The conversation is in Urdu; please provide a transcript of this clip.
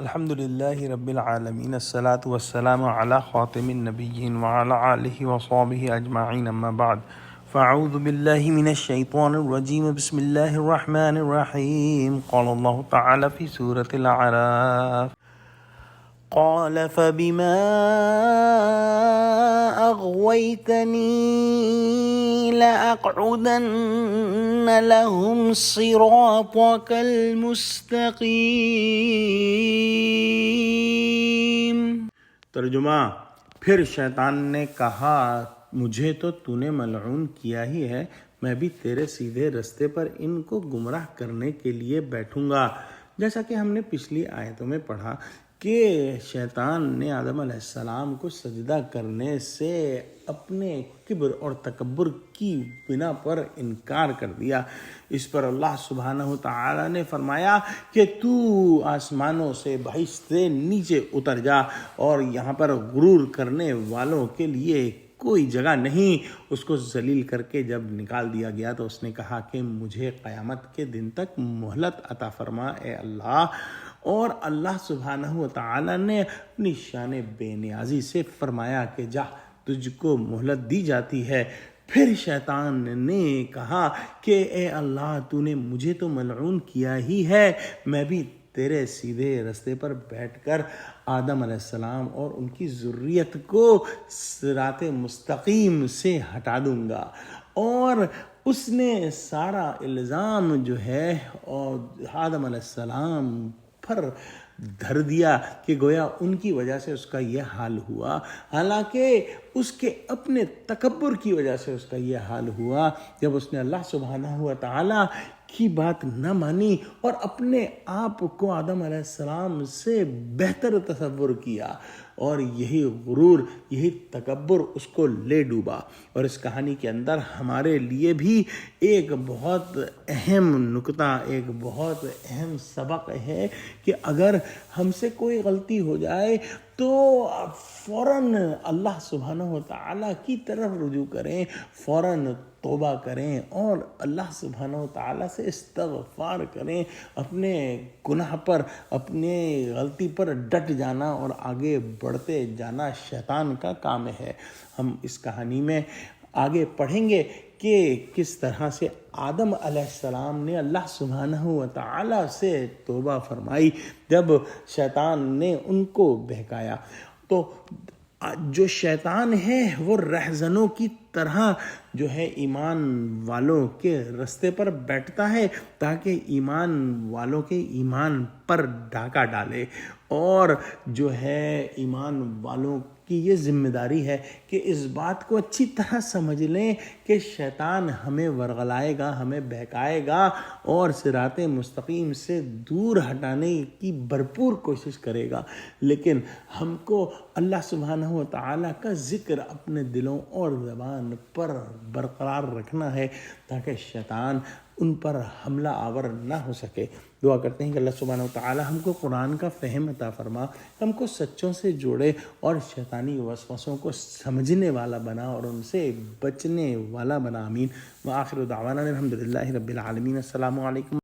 الحمد لله رب العالمين الصلاة والسلام على خاتم النبيين وعلى آله وصحبه أجمعين أما بعد فأعوذ بالله من الشيطان الرجيم بسم الله الرحمن الرحيم قال الله تعالى في سورة الأعراف قال فبما أغويتني لأقعدن لهم صراطك المستقيم۔ ترجمہ، پھر شیطان نے کہا مجھے تو تو نے ملعون کیا ہی ہے، میں بھی تیرے سیدھے رستے پر ان کو گمراہ کرنے کے لیے بیٹھوں گا۔ جیسا کہ ہم نے پچھلی آیتوں میں پڑھا کہ شیطان نے آدم علیہ السلام کو سجدہ کرنے سے اپنے کبر اور تکبر کی بنا پر انکار کر دیا۔ اس پر اللہ سبحانہ وتعالی نے فرمایا کہ تو آسمانوں سے بہشت سے نیچے اتر جا، اور یہاں پر غرور کرنے والوں کے لیے کوئی جگہ نہیں۔ اس کو ذلیل کر کے جب نکال دیا گیا تو اس نے کہا کہ مجھے قیامت کے دن تک مہلت عطا فرما اے اللہ، اور اللہ سبحانہ وتعالی نے اپنی شان بے نیازی سے فرمایا کہ جا، تجھ کو مہلت دی جاتی ہے۔ پھر شیطان نے کہا کہ اے اللہ، تو نے مجھے تو ملعون کیا ہی ہے، میں بھی تیرے سیدھے رستے پر بیٹھ کر آدم علیہ السلام اور ان کی ذریت کو صراط مستقیم سے ہٹا دوں گا۔ اور اس نے سارا الزام جو ہے اور آدم علیہ السلام پر دھر دیا کہ گویا ان کی وجہ سے اس کا یہ حال ہوا، حالانکہ اس کے اپنے تکبر کی وجہ سے اس کا یہ حال ہوا جب اس نے اللہ سبحانہ وتعالی کی بات نہ مانی اور اپنے آپ کو آدم علیہ السلام سے بہتر تصور کیا، اور یہی غرور، یہی تکبر اس کو لے ڈوبا۔ اور اس کہانی کے اندر ہمارے لیے بھی ایک بہت اہم نکتہ، ایک بہت اہم سبق ہے کہ اگر ہم سے کوئی غلطی ہو جائے تو فوراً اللہ سبحانہ وتعالی کی طرف رجوع کریں، فوراً توبہ کریں اور اللہ سبحانہ وتعالی سے استغفار کریں۔ اپنے گناہ پر، اپنے غلطی پر ڈٹ جانا اور آگے بڑھتے جانا شیطان کا کام ہے۔ ہم اس کہانی میں آگے پڑھیں گے کہ کس طرح سے آدم علیہ السلام نے اللہ سبحانہ وتعالی سے توبہ فرمائی جب شیطان نے ان کو بہکایا۔ تو جو شیطان ہے وہ رہزنوں کی طرح جو ہے ایمان والوں کے رستے پر بیٹھتا ہے تاکہ ایمان والوں کے ایمان پر ڈاکہ ڈالے، اور جو ہے ایمان والوں کی یہ ذمہ داری ہے کہ اس بات کو اچھی طرح سمجھ لیں کہ شیطان ہمیں ورغلائے گا، ہمیں بہکائے گا اور صراط مستقیم سے دور ہٹانے کی بھرپور کوشش کرے گا، لیکن ہم کو اللہ سبحانہ وتعالی کا ذکر اپنے دلوں اور زبان پر برقرار رکھنا ہے تاکہ شیطان ان پر حملہ آور نہ ہو سکے۔ دعا کرتے ہیں کہ اللہ سبحانہ وتعالی ہم کو قرآن کا فہم عطا فرما، ہم کو سچوں سے جوڑے اور شیطانی وسوسوں کو سمجھنے والا بنا اور ان سے بچنے والا بنا۔ آمین۔ وآخر دعوانا الحمدللہ رب العالمین۔ السلام علیکم۔